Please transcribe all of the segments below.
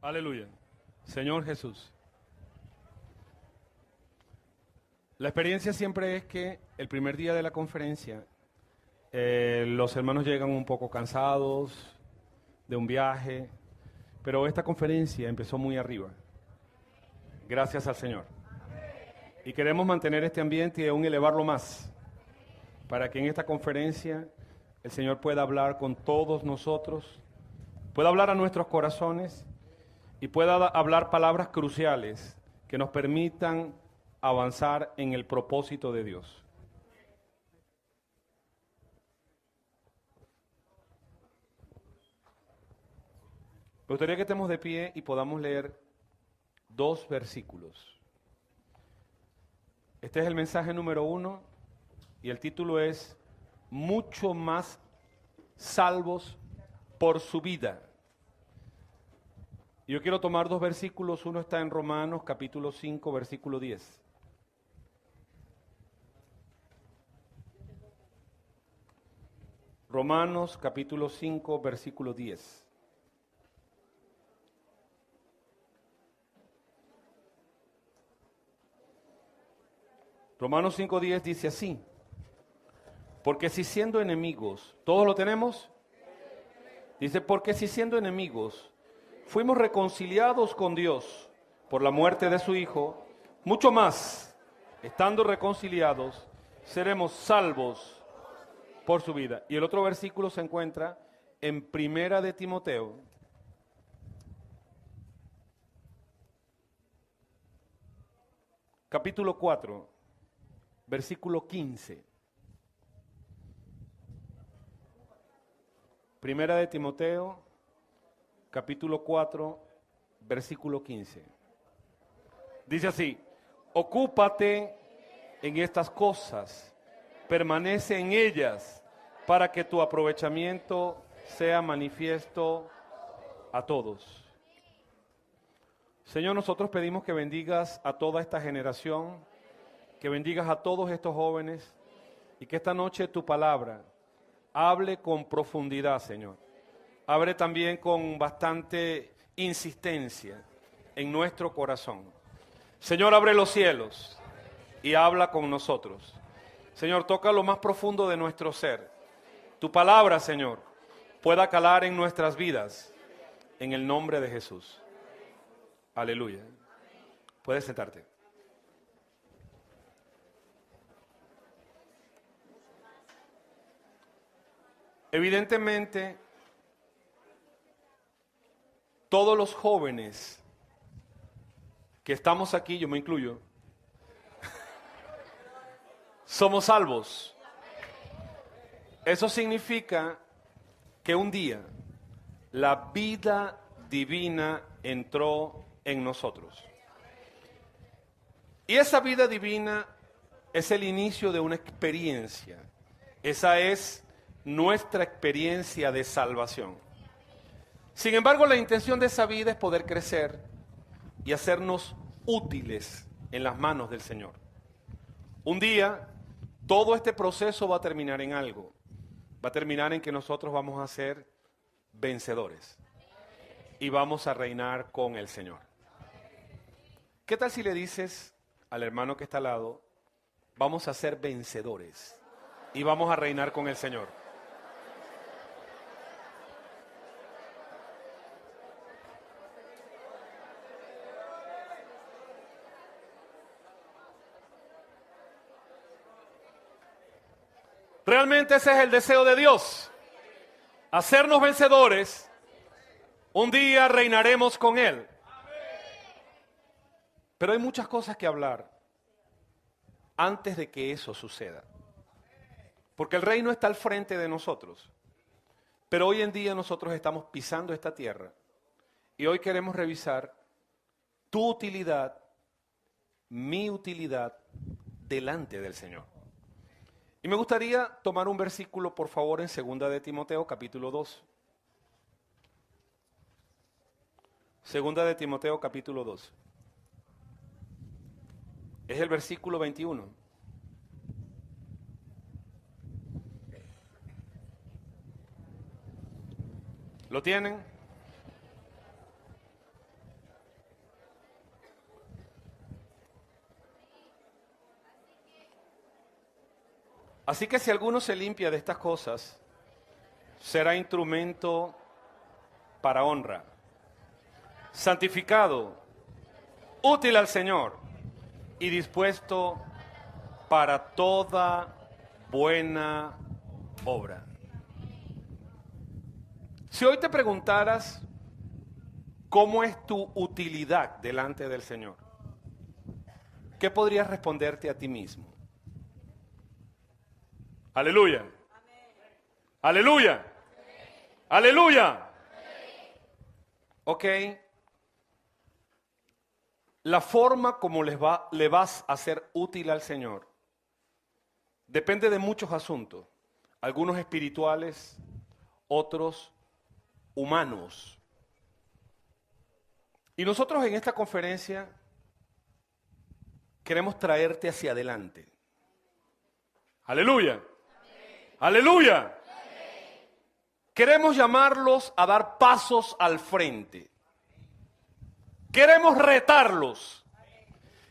Aleluya. Señor Jesús. La experiencia siempre es que el primer día de la conferencia los hermanos llegan un poco cansados de un viaje, pero esta conferencia empezó muy arriba. Gracias al Señor. Y queremos mantener este ambiente y aún elevarlo más, para que en esta conferencia el Señor pueda hablar con todos nosotros, pueda hablar a nuestros corazones y pueda hablar palabras cruciales que nos permitan avanzar en el propósito de Dios. Me gustaría que estemos de pie y podamos leer 2 versículos. Este es el mensaje número 1 y el título es Mucho más salvos por su vida. Yo quiero tomar 2 versículos, uno está en Romanos capítulo 5, versículo 10. Romanos capítulo 5, versículo 10. Romanos 5:10 dice así, porque si siendo enemigos, ¿todos lo tenemos? Dice, porque si siendo enemigos, fuimos reconciliados con Dios por la muerte de su Hijo, mucho más, estando reconciliados, seremos salvos por su vida. Y el otro versículo se encuentra en Primera de Timoteo, capítulo 4, versículo 15. Primera de Timoteo, capítulo 4, versículo 15. Dice así, ocúpate en estas cosas, permanece en ellas, para que tu aprovechamiento sea manifiesto a todos. Señor, nosotros pedimos que bendigas a toda esta generación, que bendigas a todos estos jóvenes y que esta noche tu palabra hable con profundidad, Señor. Hable también con bastante insistencia en nuestro corazón. Señor, abre los cielos y habla con nosotros. Señor, toca lo más profundo de nuestro ser. Tu palabra, Señor, pueda calar en nuestras vidas, en el nombre de Jesús. Aleluya. Puedes sentarte. Evidentemente, todos los jóvenes que estamos aquí, yo me incluyo, somos salvos. Eso significa que un día la vida divina entró en nosotros. Y esa vida divina es el inicio de una experiencia. Esa es nuestra experiencia de salvación. Sin embargo, la intención de esa vida es poder crecer y hacernos útiles en las manos del Señor. Un día, todo este proceso va a terminar en algo. Va a terminar en que nosotros vamos a ser vencedores y vamos a reinar con el Señor. ¿Qué tal si le dices al hermano que está al lado, vamos a ser vencedores y vamos a reinar con el Señor? Realmente ese es el deseo de Dios, hacernos vencedores. Un día reinaremos con Él. Pero hay muchas cosas que hablar antes de que eso suceda. Porque el reino está al frente de nosotros. Pero hoy en día nosotros estamos pisando esta tierra. Y hoy queremos revisar tu utilidad, mi utilidad delante del Señor. Y me gustaría tomar un versículo, por favor, en 2 de Timoteo, capítulo 2. 2 de Timoteo, capítulo 2. Es el versículo 21. ¿Lo tienen? Así que si alguno se limpia de estas cosas, será instrumento para honra, santificado, útil al Señor y dispuesto para toda buena obra. Si hoy te preguntaras cómo es tu utilidad delante del Señor, ¿qué podrías responderte a ti mismo? Aleluya. Aleluya. Aleluya. Ok. La forma como le vas a ser útil al Señor depende de muchos asuntos, algunos espirituales, otros humanos. Y nosotros en esta conferencia queremos traerte hacia adelante. Aleluya. Aleluya. Queremos llamarlos a dar pasos al frente. Queremos retarlos.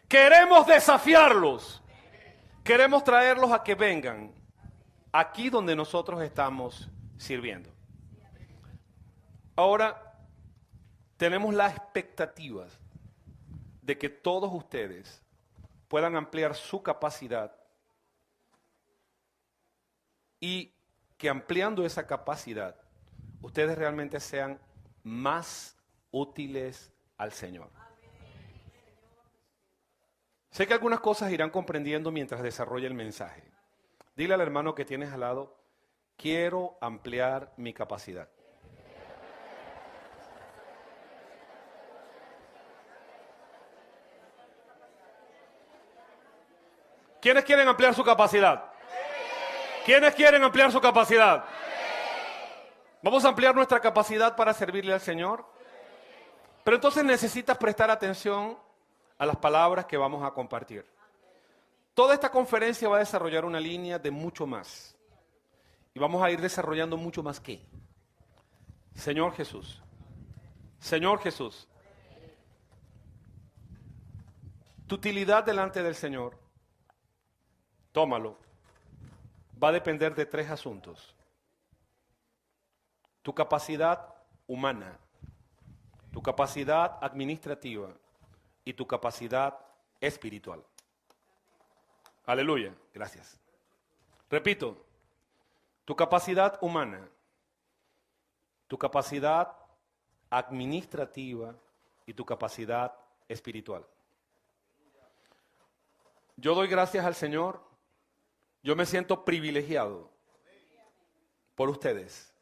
Queremos desafiarlos. Queremos traerlos a que vengan aquí donde nosotros estamos sirviendo. Ahora, tenemos la expectativa de que todos ustedes puedan ampliar su capacidad y que ampliando esa capacidad, ustedes realmente sean más útiles al Señor. Sé que algunas cosas irán comprendiendo mientras desarrolle el mensaje. Dile al hermano que tienes al lado, quiero ampliar mi capacidad. ¿Quiénes quieren ampliar su capacidad? ¿Quiénes quieren ampliar su capacidad? Vamos a ampliar nuestra capacidad para servirle al Señor. Pero entonces necesitas prestar atención a las palabras que vamos a compartir. Toda esta conferencia va a desarrollar una línea de mucho más. Y vamos a ir desarrollando mucho más que. Señor Jesús. Señor Jesús. Tu utilidad delante del Señor, tómalo, va a depender de tres asuntos. Tu capacidad humana, tu capacidad administrativa y tu capacidad espiritual. Aleluya, gracias. Repito, tu capacidad humana, tu capacidad administrativa y tu capacidad espiritual. Yo doy gracias al Señor. Yo me siento privilegiado por ustedes,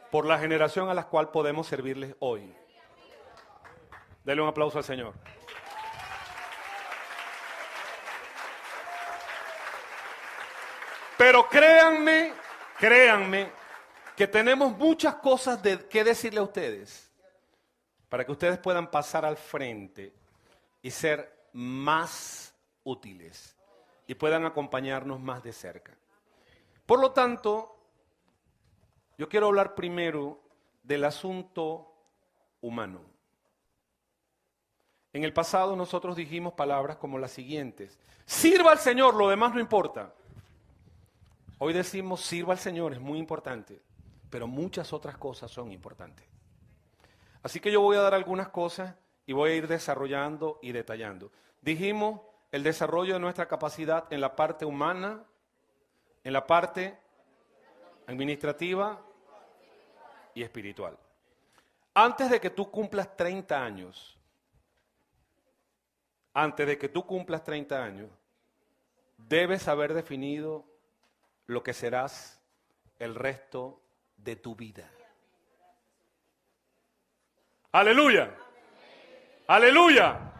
por la generación a la cual podemos servirles hoy. Denle un aplauso al Señor. Pero créanme que tenemos muchas cosas que decirle a ustedes para que ustedes puedan pasar al frente y ser más útiles y puedan acompañarnos más de cerca. Por lo tanto, yo quiero hablar primero del asunto humano. En el pasado nosotros dijimos palabras como las siguientes: sirva al Señor, lo demás no importa. Hoy decimos sirva al Señor, es muy importante, pero muchas otras cosas son importantes. Así que yo voy a dar algunas cosas y voy a ir desarrollando y detallando. Dijimos el desarrollo de nuestra capacidad en la parte humana, en la parte administrativa y espiritual. Antes de que tú cumplas 30 años, debes haber definido lo que serás el resto de tu vida. ¡Aleluya! ¡Aleluya!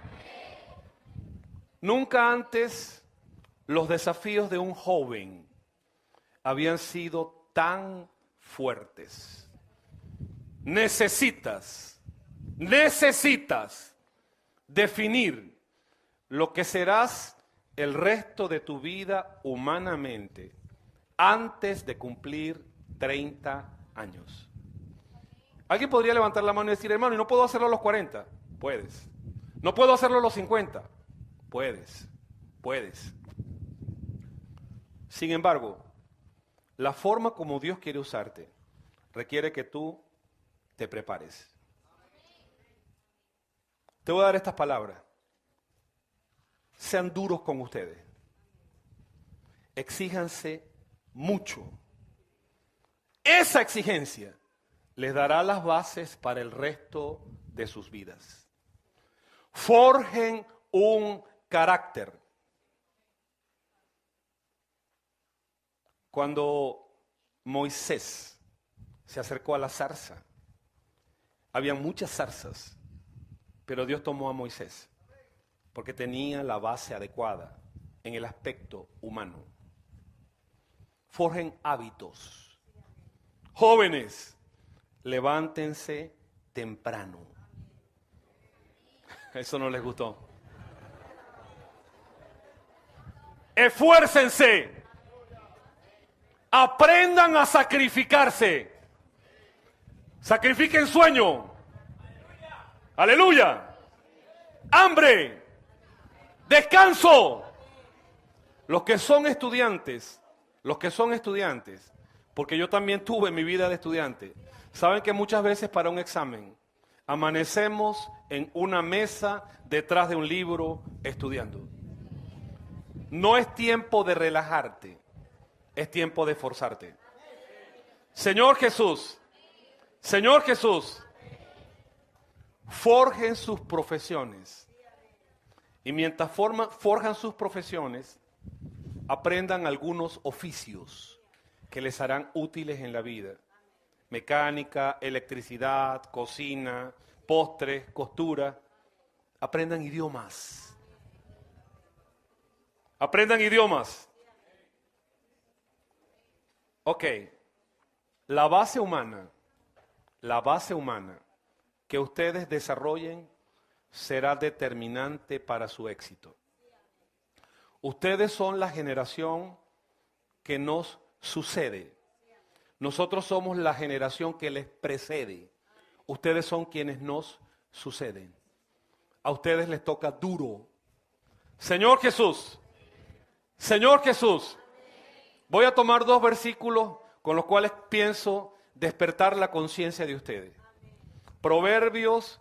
Nunca antes los desafíos de un joven habían sido tan fuertes. Necesitas definir lo que serás el resto de tu vida humanamente antes de cumplir 30 años. Alguien podría levantar la mano y decir, hermano, ¿y no puedo hacerlo a los 40? Puedes. ¿No puedo hacerlo a los 50? Puedes. Sin embargo, la forma como Dios quiere usarte requiere que tú te prepares. Te voy a dar estas palabras. Sean duros con ustedes. Exíjanse mucho. Esa exigencia les dará las bases para el resto de sus vidas. Forjen un carácter. Cuando Moisés se acercó a la zarza, había muchas zarzas, pero Dios tomó a Moisés porque tenía la base adecuada en el aspecto humano. Forjen hábitos. Jóvenes, levántense temprano. Eso no les gustó. Esfuércense. Aprendan a sacrificarse. Sacrifiquen sueño. Aleluya. Hambre. Descanso. Los que son estudiantes, porque yo también tuve mi vida de estudiante, saben que muchas veces para un examen amanecemos en una mesa detrás de un libro estudiando. No es tiempo de relajarte, es tiempo de esforzarte. Señor Jesús, forjen sus profesiones. Y mientras forjan sus profesiones, aprendan algunos oficios que les harán útiles en la vida. Mecánica, electricidad, cocina, postres, costura. Aprendan idiomas. Aprendan idiomas. Ok. La base humana que ustedes desarrollen será determinante para su éxito. Ustedes son la generación que nos sucede. Nosotros somos la generación que les precede. Ustedes son quienes nos suceden. A ustedes les toca duro. Señor Jesús, voy a tomar 2 versículos con los cuales pienso despertar la conciencia de ustedes. Proverbios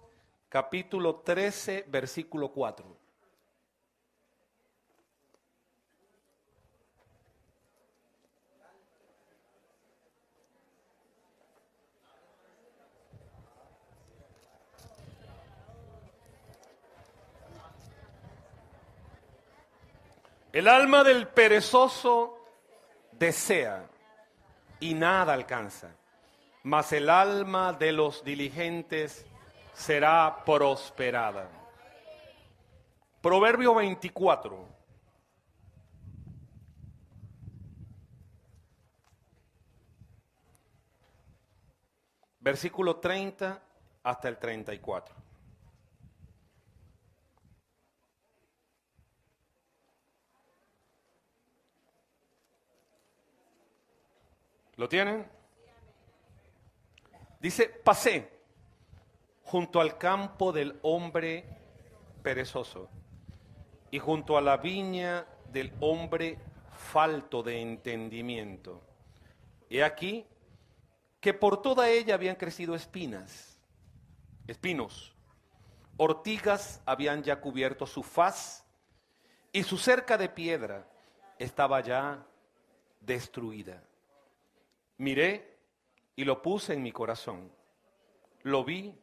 capítulo 13, versículo 4. El alma del perezoso desea y nada alcanza, mas el alma de los diligentes será prosperada. Proverbio 24. Versículo 30 hasta el 34. ¿Lo tienen? Dice, pasé junto al campo del hombre perezoso y junto a la viña del hombre falto de entendimiento. He aquí que por toda ella habían crecido espinos, ortigas habían ya cubierto su faz y su cerca de piedra estaba ya destruida. Miré y lo puse en mi corazón, lo vi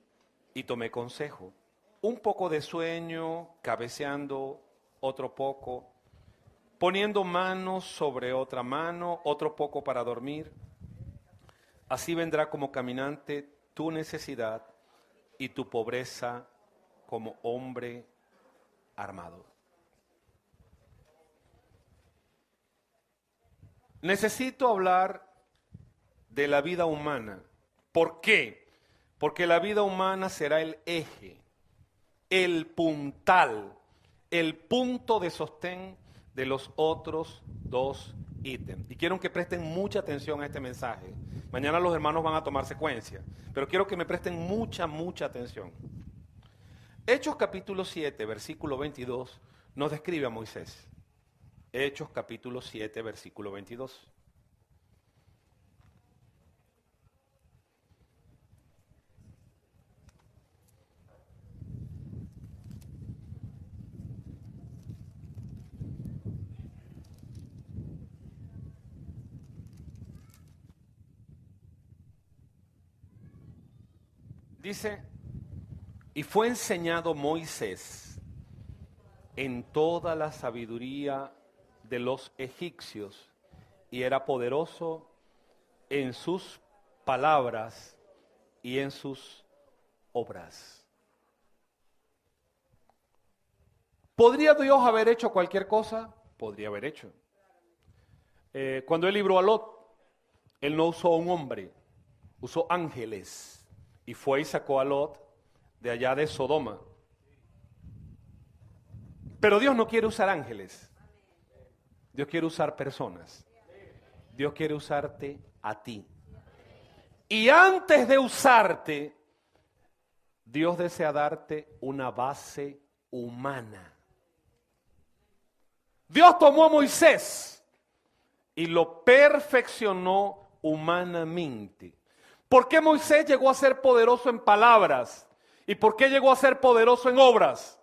y tomé consejo. Un poco de sueño, cabeceando otro poco, poniendo manos sobre otra mano, otro poco para dormir. Así vendrá como caminante tu necesidad y tu pobreza como hombre armado. Necesito hablar de la vida humana. ¿Por qué? Porque la vida humana será el eje, el puntal, el punto de sostén de los otros 2 ítems. Y quiero que presten mucha atención a este mensaje. Mañana los hermanos van a tomar secuencia, pero quiero que me presten mucha atención. Hechos capítulo 7, versículo 22, nos describe a Moisés. Hechos capítulo 7, versículo 22. Dice, y fue enseñado Moisés en toda la sabiduría de los egipcios, y era poderoso en sus palabras y en sus obras. ¿Podría Dios haber hecho cualquier cosa? Podría haber hecho. Cuando él libró a Lot, él no usó un hombre, usó ángeles. Y fue y sacó a Lot de allá de Sodoma. Pero Dios no quiere usar ángeles. Dios quiere usar personas. Dios quiere usarte a ti. Y antes de usarte, Dios desea darte una base humana. Dios tomó a Moisés y lo perfeccionó humanamente. ¿Por qué Moisés llegó a ser poderoso en palabras? ¿Y por qué llegó a ser poderoso en obras?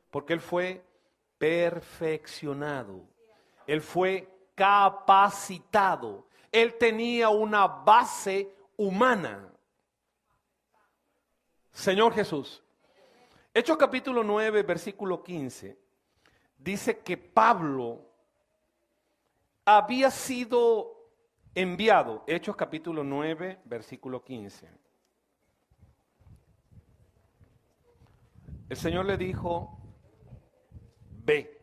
Porque él fue perfeccionado. Él fue capacitado. Él tenía una base humana. Señor Jesús. Hechos capítulo 9, versículo 15. Dice que Pablo había sido enviado, Hechos capítulo 9, versículo 15. El Señor le dijo, ve,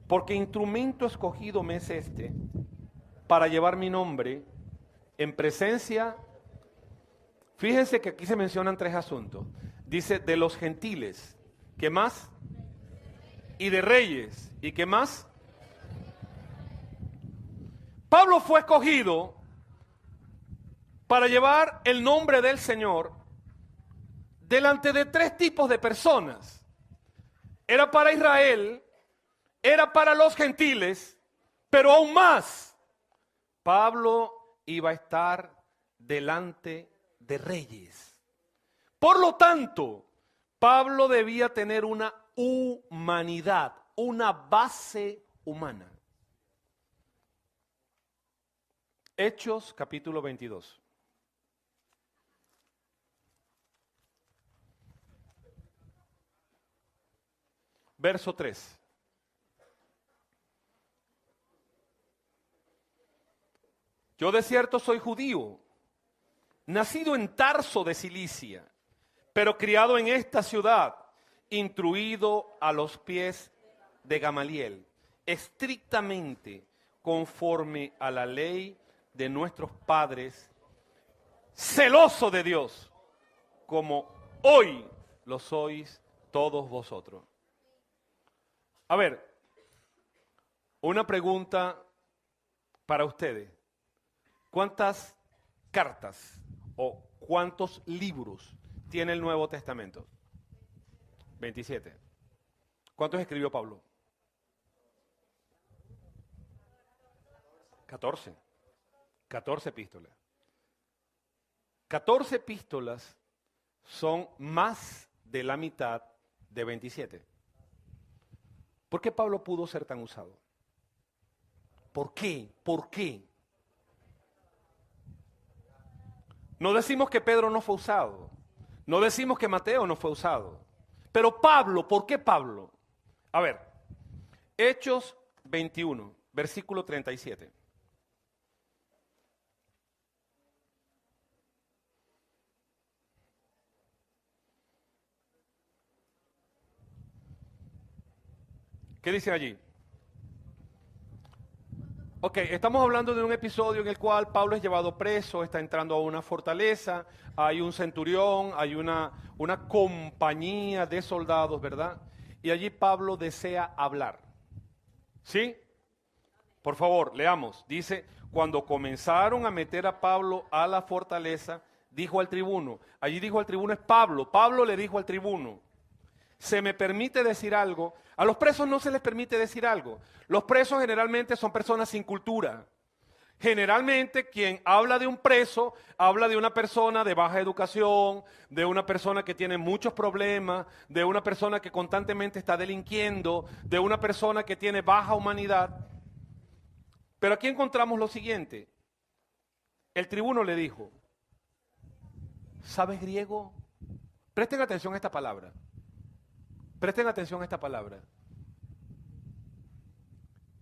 porque instrumento escogido me es este, para llevar mi nombre en presencia. Fíjense que aquí se mencionan tres asuntos. Dice, de los gentiles, ¿qué más? Y de reyes, ¿y qué más? Pablo fue escogido para llevar el nombre del Señor delante de tres tipos de personas. Era para Israel, era para los gentiles, pero aún más, Pablo iba a estar delante de reyes. Por lo tanto, Pablo debía tener una humanidad, una base humana. Hechos capítulo 22. Verso 3. Yo de cierto soy judío, nacido en Tarso de Cilicia, pero criado en esta ciudad, instruido a los pies de Gamaliel, estrictamente conforme a la ley de nuestros padres, celoso de Dios, como hoy lo sois todos vosotros. A ver, una pregunta para ustedes. ¿Cuántas cartas o cuántos libros tiene el Nuevo Testamento? 27. ¿Cuántos escribió Pablo? 14. 14 epístolas. 14 epístolas son más de la mitad de 27. ¿Por qué Pablo pudo ser tan usado? ¿Por qué? ¿Por qué? No decimos que Pedro no fue usado. No decimos que Mateo no fue usado. Pero Pablo, ¿por qué Pablo? A ver, Hechos 21, versículo 37. ¿Qué dice allí? Ok, estamos hablando de un episodio en el cual Pablo es llevado preso, está entrando a una fortaleza, hay un centurión, hay una compañía de soldados, ¿verdad? Y allí Pablo desea hablar. ¿Sí? Por favor, leamos. Dice, cuando comenzaron a meter a Pablo a la fortaleza, dijo al tribuno, allí dijo al tribuno es Pablo, Pablo le dijo al tribuno, se me permite decir algo, a los presos no se les permite decir algo. Los presos generalmente son personas sin cultura. Generalmente quien habla de un preso, habla de una persona de baja educación, de una persona que tiene muchos problemas, de una persona que constantemente está delinquiendo, de una persona que tiene baja humanidad. Pero aquí encontramos lo siguiente. El tribuno le dijo, ¿sabes griego? Presten atención a esta palabra. Presten atención a esta palabra.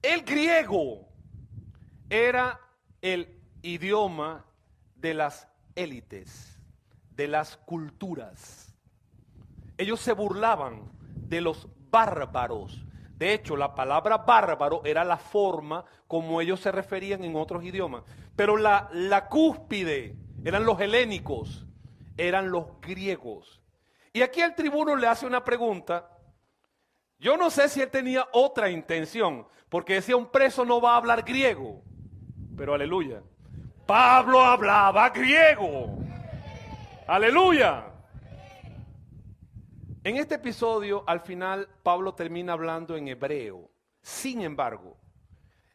El griego era el idioma de las élites, de las culturas. Ellos se burlaban de los bárbaros. De hecho, la palabra bárbaro era la forma como ellos se referían en otros idiomas. Pero la cúspide eran los helénicos, eran los griegos. Y aquí el tribuno le hace una pregunta. Yo no sé si él tenía otra intención, porque decía un preso no va a hablar griego. Pero aleluya, Pablo hablaba griego. Aleluya. En este episodio, al final, Pablo termina hablando en hebreo. Sin embargo,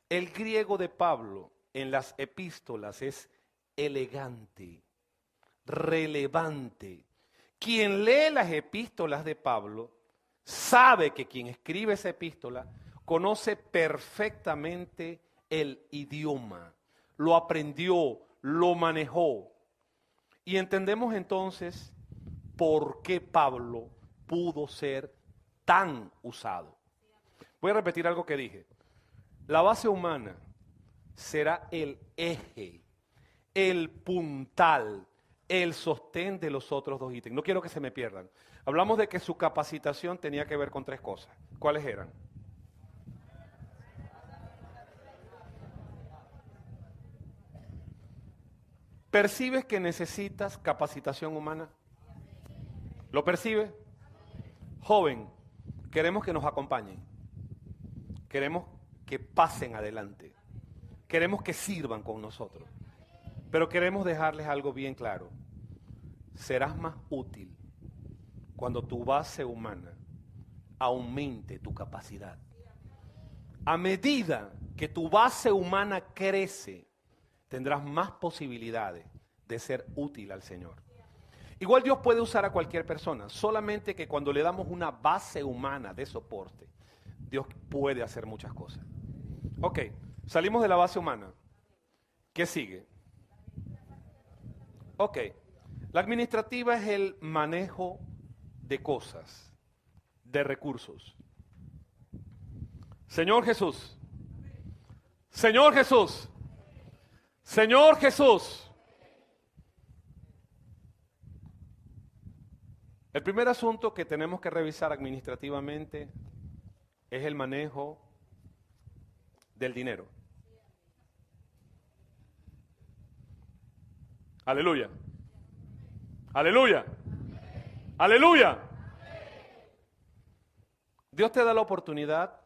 el griego de Pablo en las epístolas es elegante, relevante. Quien lee las epístolas de Pablo sabe que quien escribe esa epístola conoce perfectamente el idioma, lo aprendió, lo manejó. Y entendemos entonces por qué Pablo pudo ser tan usado. Voy a repetir algo que dije. La base humana será el eje, el puntal, el sostén de los otros dos ítems. No quiero que se me pierdan. Hablamos de que su capacitación tenía que ver con tres cosas. ¿Cuáles eran? ¿Percibes que necesitas capacitación humana? ¿Lo percibes? Joven, queremos que nos acompañen. Queremos que pasen adelante. Queremos que sirvan con nosotros. Pero queremos dejarles algo bien claro. Serás más útil cuando tu base humana aumente tu capacidad. A medida que tu base humana crece, tendrás más posibilidades de ser útil al Señor. Igual Dios puede usar a cualquier persona, solamente que cuando le damos una base humana de soporte, Dios puede hacer muchas cosas. Ok, salimos de la base humana. ¿Qué sigue? Ok, la administrativa es el manejo de cosas, de recursos. Señor Jesús, Señor Jesús, Señor Jesús. El primer asunto que tenemos que revisar administrativamente es el manejo del dinero. Aleluya. Aleluya. Aleluya. Dios te da la oportunidad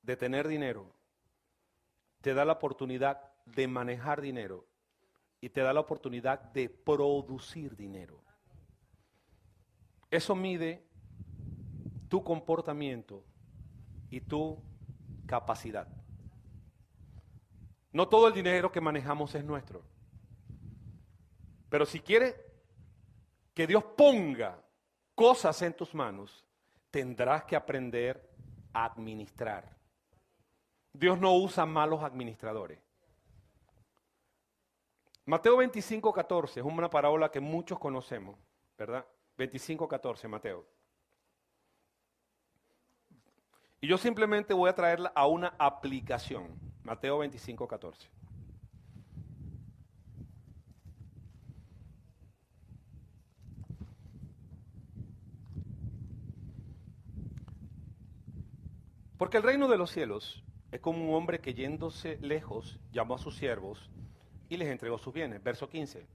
de tener dinero. Te da la oportunidad de manejar dinero. Y te da la oportunidad de producir dinero. Eso mide tu comportamiento y tu capacidad. No todo el dinero que manejamos es nuestro. Pero si quieres que Dios ponga cosas en tus manos, tendrás que aprender a administrar. Dios no usa malos administradores. Mateo 25:14 es una parábola que muchos conocemos, ¿verdad? 25:14, Mateo. Y yo simplemente voy a traerla a una aplicación. Mateo 25:14. Porque el reino de los cielos es como un hombre que yéndose lejos llamó a sus siervos y les entregó sus bienes. Verso 15.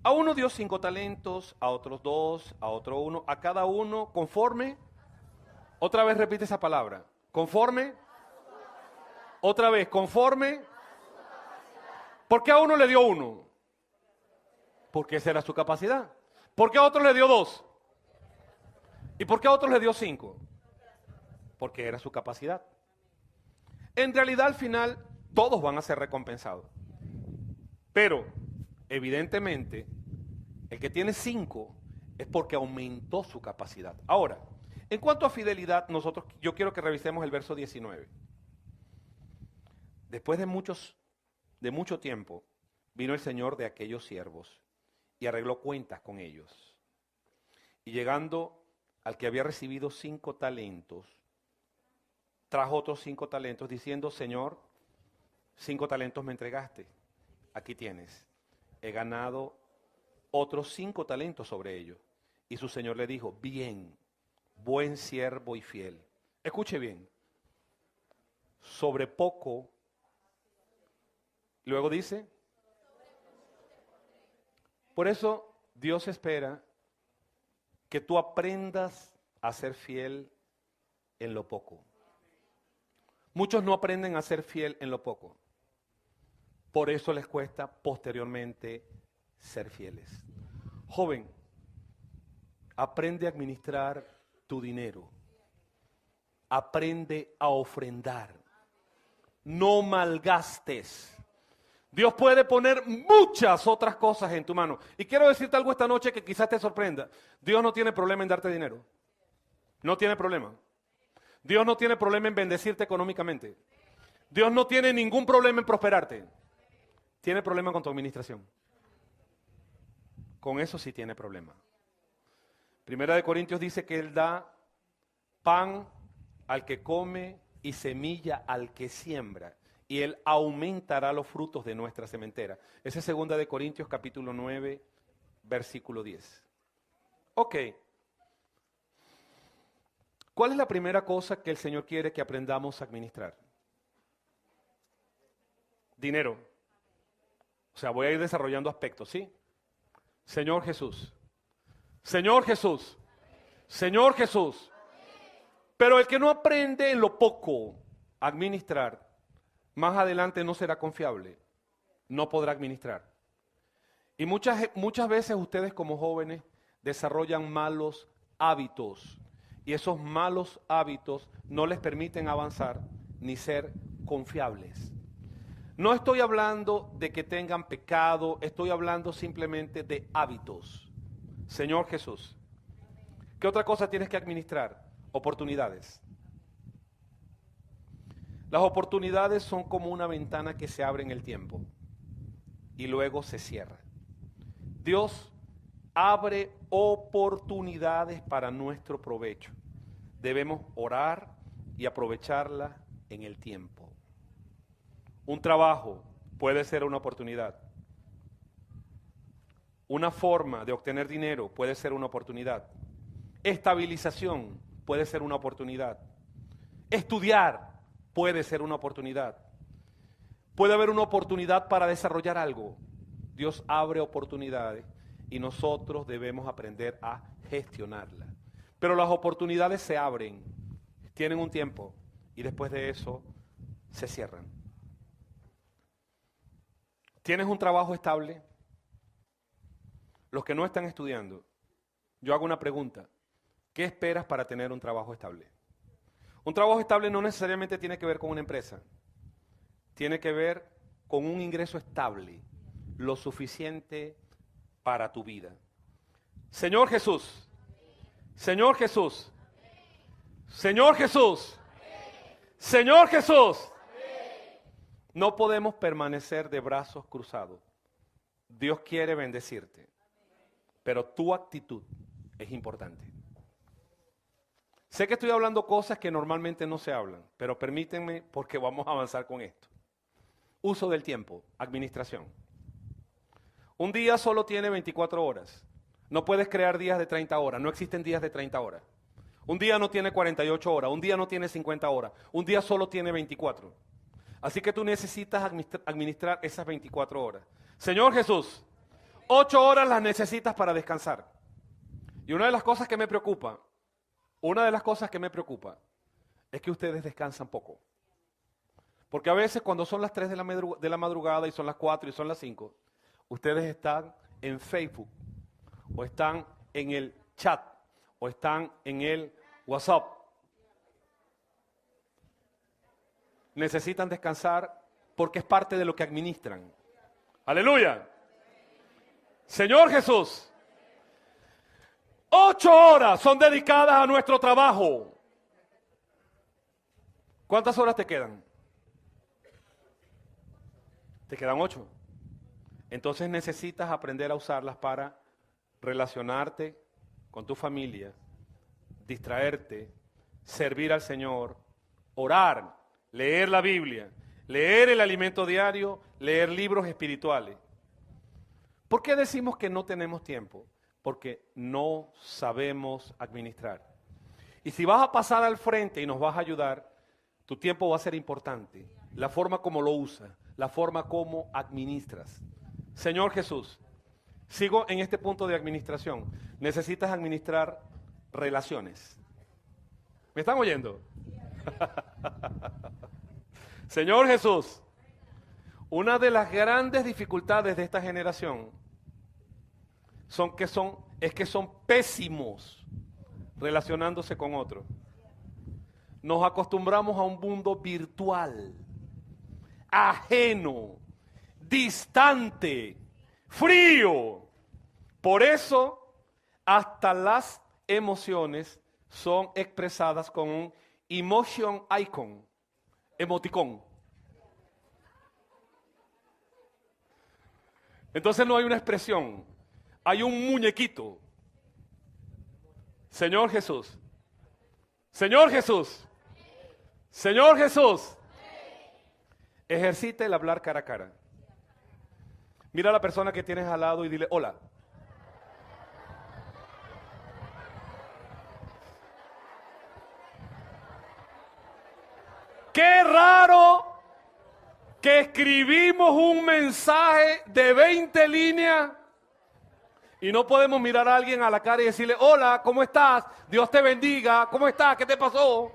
A uno dio 5 talentos, a otros 2, a otro 1, a cada uno conforme. Otra vez repite esa palabra. Conforme. Otra vez, conforme. ¿Por qué a uno le dio 1? Porque esa era su capacidad. ¿Por qué a otro le dio 2? ¿Y por qué a otros le dio 5? Porque era su capacidad. En realidad, al final, todos van a ser recompensados. Pero, evidentemente, el que tiene 5 es porque aumentó su capacidad. Ahora, en cuanto a fidelidad, yo quiero que revisemos el verso 19. Después de mucho tiempo, vino el Señor de aquellos siervos y arregló cuentas con ellos. Y llegando al que había recibido 5 talentos, trajo otros 5 talentos diciendo, Señor, 5 talentos me entregaste, aquí tienes. He ganado otros 5 talentos sobre ellos. Y su Señor le dijo, bien, buen siervo y fiel. Escuche bien, sobre poco, luego dice, por eso Dios espera que tú aprendas a ser fiel en lo poco. Muchos no aprenden a ser fiel en lo poco. Por eso les cuesta posteriormente ser fieles. Joven, aprende a administrar tu dinero. Aprende a ofrendar. No malgastes. Dios puede poner muchas otras cosas en tu mano. Y quiero decirte algo esta noche que quizás te sorprenda. Dios no tiene problema en darte dinero. No tiene problema. Dios no tiene problema en bendecirte económicamente. Dios no tiene ningún problema en prosperarte. Tiene problema con tu administración. Con eso sí tiene problema. Primera de Corintios dice que Él da pan al que come y semilla al que siembra. Y Él aumentará los frutos de nuestra sementera. Esa es segunda de Corintios capítulo 9, versículo 10. Ok. ¿Cuál es la primera cosa que el Señor quiere que aprendamos a administrar? Dinero. O sea, voy a ir desarrollando aspectos, ¿sí? Señor Jesús. Señor Jesús. Señor Jesús. Pero el que no aprende en lo poco a administrar, más adelante no será confiable, no podrá administrar. Y muchas veces ustedes como jóvenes desarrollan malos hábitos y esos malos hábitos no les permiten avanzar ni ser confiables. No estoy hablando de que tengan pecado, estoy hablando simplemente de hábitos. Señor Jesús, ¿qué otra cosa tienes que administrar? Oportunidades. Las oportunidades son como una ventana que se abre en el tiempo y luego se cierra. Dios abre oportunidades para nuestro provecho. Debemos orar y aprovecharlas en el tiempo. Un trabajo puede ser una oportunidad. Una forma de obtener dinero puede ser una oportunidad. Estabilización puede ser una oportunidad. Estudiar puede ser una oportunidad. Puede haber una oportunidad para desarrollar algo. Dios abre oportunidades y nosotros debemos aprender a gestionarlas. Pero las oportunidades se abren, tienen un tiempo y después de eso se cierran. ¿Tienes un trabajo estable? Los que no están estudiando, yo hago una pregunta. ¿Qué esperas para tener un trabajo estable? Un trabajo estable no necesariamente tiene que ver con una empresa. Tiene que ver con un ingreso estable, lo suficiente para tu vida. Señor Jesús, Señor Jesús, Señor Jesús, Señor Jesús. No podemos permanecer de brazos cruzados. Dios quiere bendecirte, pero tu actitud es importante. Sé que estoy hablando cosas que normalmente no se hablan, pero permítanme porque vamos a avanzar con esto. Uso del tiempo, administración. Un día solo tiene 24 horas. No puedes crear días de 30 horas, no existen días de 30 horas. Un día no tiene 48 horas, un día no tiene 50 horas, un día solo tiene 24. Así que tú necesitas administrar esas 24 horas. Señor Jesús, 8 horas las necesitas para descansar. Y una de las cosas que me preocupa es que ustedes descansan poco. Porque a veces cuando son las 3 de la madrugada y son las 4 y son las 5, ustedes están en Facebook o están en el chat o están en el WhatsApp. Necesitan descansar porque es parte de lo que administran. Aleluya. Señor Jesús, 8 horas son dedicadas a nuestro trabajo. ¿Cuántas horas te quedan? Te quedan 8. Entonces necesitas aprender a usarlas para relacionarte con tu familia, distraerte, servir al Señor, orar, leer la Biblia, leer el alimento diario, leer libros espirituales. ¿Por qué decimos que no tenemos tiempo? Porque no sabemos administrar. Y si vas a pasar al frente y nos vas a ayudar, tu tiempo va a ser importante. La forma como lo usas, la forma como administras. Señor Jesús, sigo en este punto de administración. Necesitas administrar relaciones. ¿Me están oyendo? Señor Jesús, una de las grandes dificultades de esta generación es que son pésimos relacionándose con otros. Nos acostumbramos a un mundo virtual, ajeno, distante, frío. Por eso, hasta las emociones son expresadas con un emotion icon, emoticón. Entonces no hay una expresión, hay un muñequito. Señor Jesús, Señor Jesús, Señor Jesús, ejercita el hablar cara a cara. Mira a la persona que tienes al lado y dile, hola. Qué raro que escribimos un mensaje de 20 líneas y no podemos mirar a alguien a la cara y decirle, hola, ¿cómo estás? Dios te bendiga, ¿cómo estás? ¿Qué te pasó?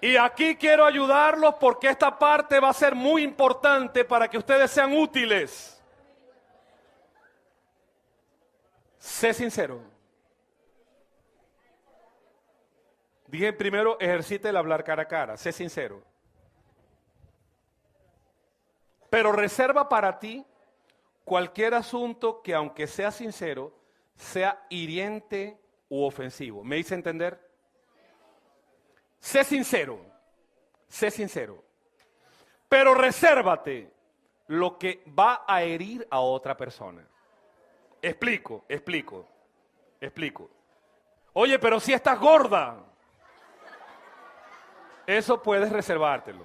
Y aquí quiero ayudarlos porque esta parte va a ser muy importante para que ustedes sean útiles. Sé sincero. Dije primero, ejercita el hablar cara a cara. Sé sincero. Pero reserva para ti cualquier asunto que, aunque sea sincero, sea hiriente u ofensivo. ¿Me hice entender? Sé sincero. Sé sincero. Pero resérvate lo que va a herir a otra persona. Explico. Oye, pero si estás gorda. Eso puedes reservártelo.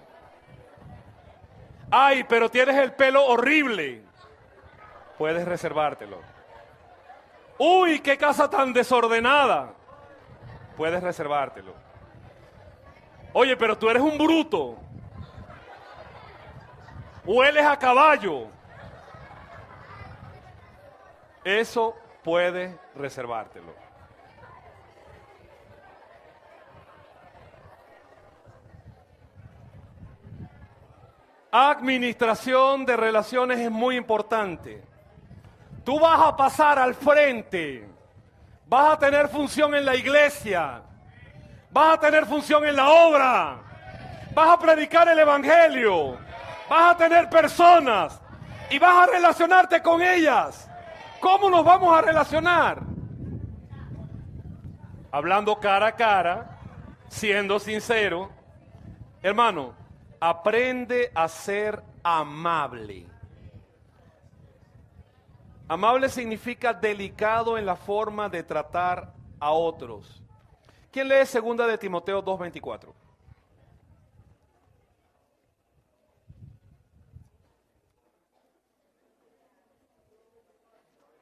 Ay, pero tienes el pelo horrible. Puedes reservártelo. Uy, qué casa tan desordenada. Puedes reservártelo. Oye, pero tú eres un bruto. Hueles a caballo. Eso puedes reservártelo. Administración de relaciones es muy importante. Tú vas a pasar al frente, vas a tener función en la iglesia, vas a tener función en la obra, vas a predicar el evangelio, vas a tener personas y vas a relacionarte con ellas. ¿Cómo nos vamos a relacionar? Hablando cara a cara, siendo sincero. Hermano, aprende a ser amable. Amable significa delicado en la forma de tratar a otros. ¿Quién lee 2 de Timoteo 2:24?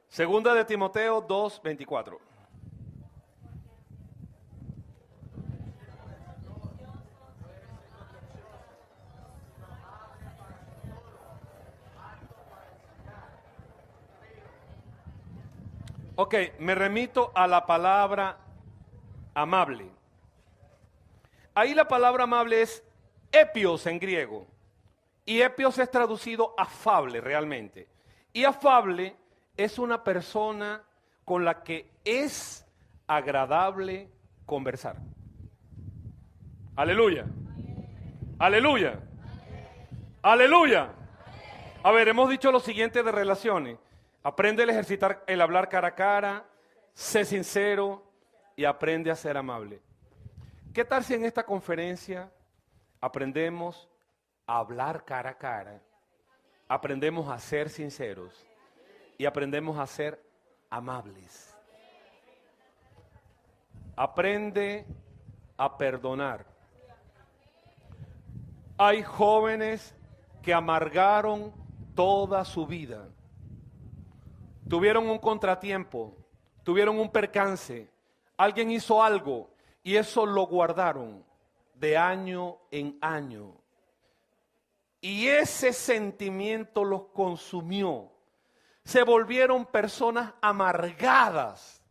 Segunda de Timoteo 2:24. Ok, me remito a la palabra amable. Ahí la palabra amable es epios en griego. Y epios es traducido afable realmente. Y afable es una persona con la que es agradable conversar. Aleluya. Aleluya. Aleluya. A ver, hemos dicho lo siguiente de relaciones. Aprende a ejercitar el hablar cara a cara, sé sincero y aprende a ser amable. ¿Qué tal si en esta conferencia aprendemos a hablar cara a cara, aprendemos a ser sinceros y aprendemos a ser amables? Aprende a perdonar. Hay jóvenes que amargaron toda su vida. Tuvieron un contratiempo, tuvieron un percance, alguien hizo algo y eso lo guardaron de año en año. Y ese sentimiento los consumió. Se volvieron personas amargadas,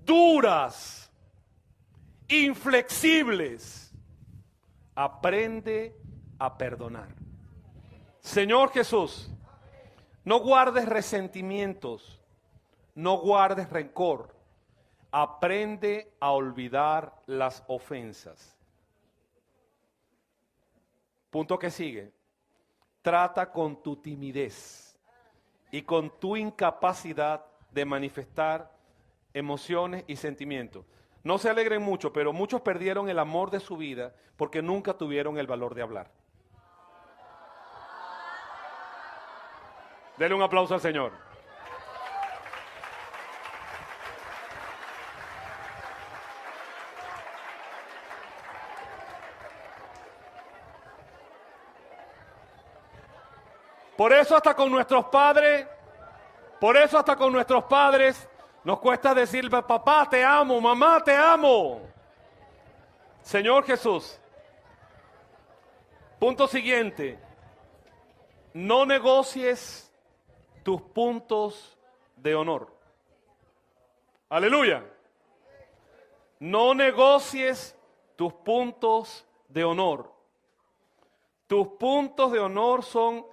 duras, inflexibles. Aprende a perdonar. Señor Jesús, no guardes resentimientos, no guardes rencor. Aprende a olvidar las ofensas. Punto que sigue. Trata con tu timidez y con tu incapacidad de manifestar emociones y sentimientos. No se alegren mucho, pero muchos perdieron el amor de su vida porque nunca tuvieron el valor de hablar. Dele un aplauso al Señor. Por eso hasta con nuestros padres, nos cuesta decir, papá te amo, mamá te amo. Señor Jesús. Punto siguiente. No negocies tus puntos de honor. Aleluya. No negocies tus puntos de honor. Tus puntos de honor son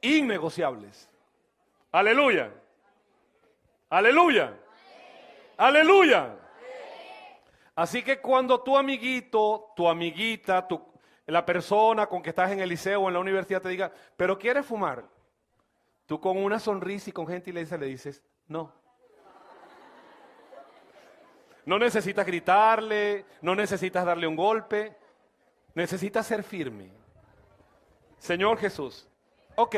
innegociables. Aleluya. Aleluya. Aleluya. Así que cuando tu amiguito, tu amiguita, la persona con que estás en el liceo o en la universidad te diga, pero ¿quieres fumar? Tú con una sonrisa y con gentileza le dices, no. No necesitas gritarle, no necesitas darle un golpe, necesitas ser firme. Señor Jesús, ok,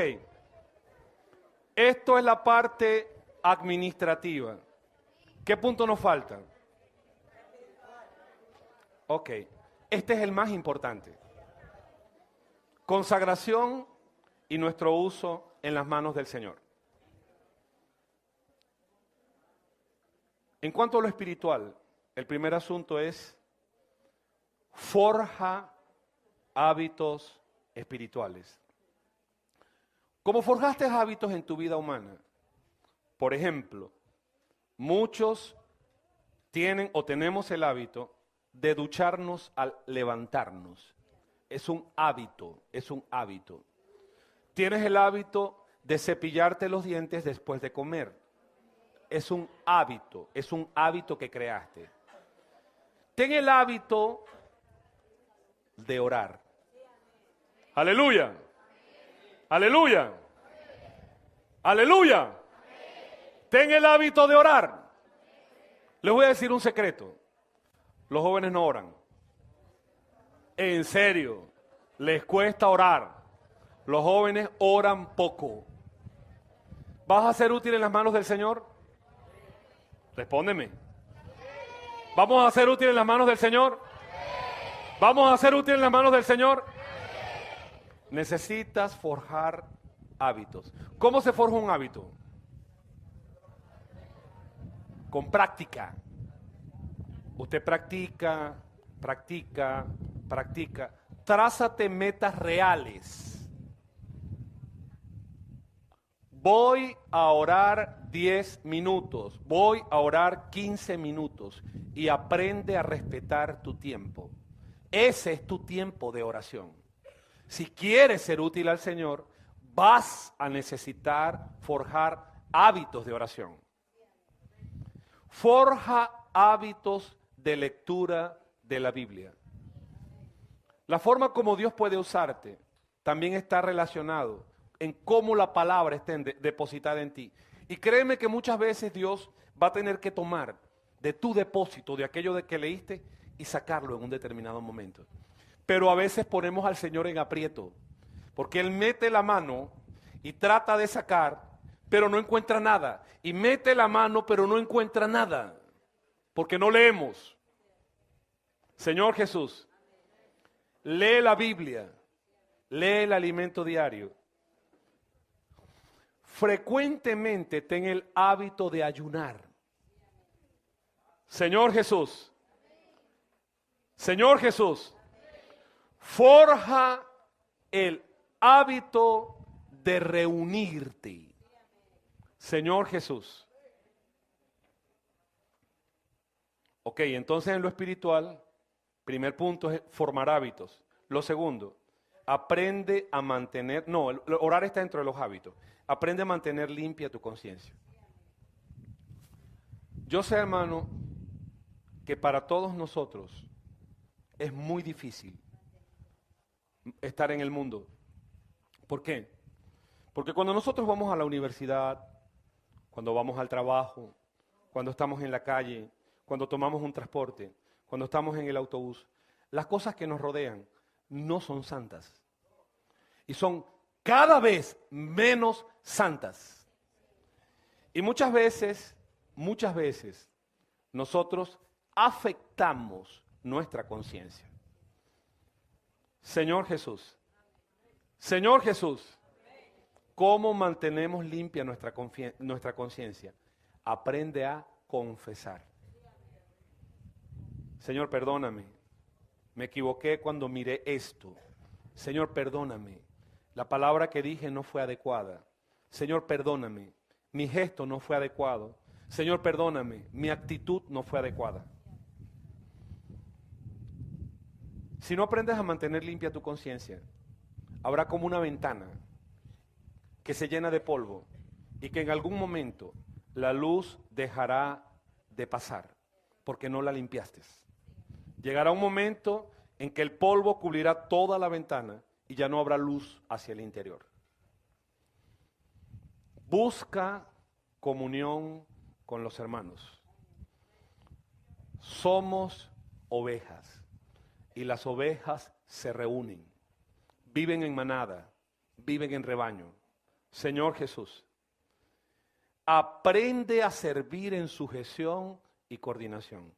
esto es la parte administrativa. ¿Qué punto nos falta? Ok, este es el más importante. Consagración y nuestro uso en las manos del Señor. En cuanto a lo espiritual, el primer asunto es forja hábitos espirituales. ¿Cómo forjaste hábitos en tu vida humana? Por ejemplo, muchos tienen o tenemos el hábito de ducharnos al levantarnos. Es un hábito, es un hábito. Tienes el hábito de cepillarte los dientes después de comer. Es un hábito que creaste. Ten el hábito de orar. Aleluya. Aleluya. Aleluya. Ten el hábito de orar. Les voy a decir un secreto. Los jóvenes no oran. En serio, les cuesta orar. Los jóvenes oran poco. ¿Vas a ser útil en las manos del Señor? Respóndeme. ¿Vamos a ser útiles en las manos del Señor? ¿Vamos a ser útiles en las manos del Señor? Necesitas forjar hábitos. ¿Cómo se forja un hábito? Con práctica. Usted practica. Trázate metas reales. Voy a orar 10 minutos, voy a orar 15 minutos y aprende a respetar tu tiempo. Ese es tu tiempo de oración. Si quieres ser útil al Señor, vas a necesitar forjar hábitos de oración. Forja hábitos de lectura de la Biblia. La forma como Dios puede usarte también está relacionado en cómo la palabra está depositada en ti. Y créeme que muchas veces Dios va a tener que tomar de tu depósito, de aquello de que leíste, y sacarlo en un determinado momento. Pero a veces ponemos al Señor en aprieto, porque Él mete la mano y trata de sacar, pero no encuentra nada. Y mete la mano, pero no encuentra nada, porque no leemos. Señor Jesús, lee la Biblia, lee el alimento diario. Frecuentemente ten el hábito de ayunar. Señor Jesús, Señor Jesús, forja el hábito de reunirte. Señor Jesús. Ok, entonces en lo espiritual, primer punto es formar hábitos. Lo segundo, aprende a mantener, no, orar está dentro de los hábitos. Aprende a mantener limpia tu conciencia. Yo sé, hermano, que para todos nosotros es muy difícil estar en el mundo. ¿Por qué? Porque cuando nosotros vamos a la universidad, cuando vamos al trabajo, cuando estamos en la calle, cuando tomamos un transporte, cuando estamos en el autobús, las cosas que nos rodean no son santas. Y son cada vez menos santas. Y muchas veces, nosotros afectamos nuestra conciencia. Señor Jesús, ¿cómo mantenemos limpia nuestra conciencia? Aprende a confesar. Señor, perdóname. Me equivoqué cuando miré esto. Señor, perdóname. La palabra que dije no fue adecuada. Señor, perdóname. Mi gesto no fue adecuado. Señor, perdóname. Mi actitud no fue adecuada. Si no aprendes a mantener limpia tu conciencia, habrá como una ventana que se llena de polvo y que en algún momento la luz dejará de pasar porque no la limpiaste. Llegará un momento en que el polvo cubrirá toda la ventana y ya no habrá luz hacia el interior. Busca comunión con los hermanos. Somos ovejas y las ovejas se reúnen, viven en manada, viven en rebaño. Señor Jesús, aprende a servir en sujeción y coordinación.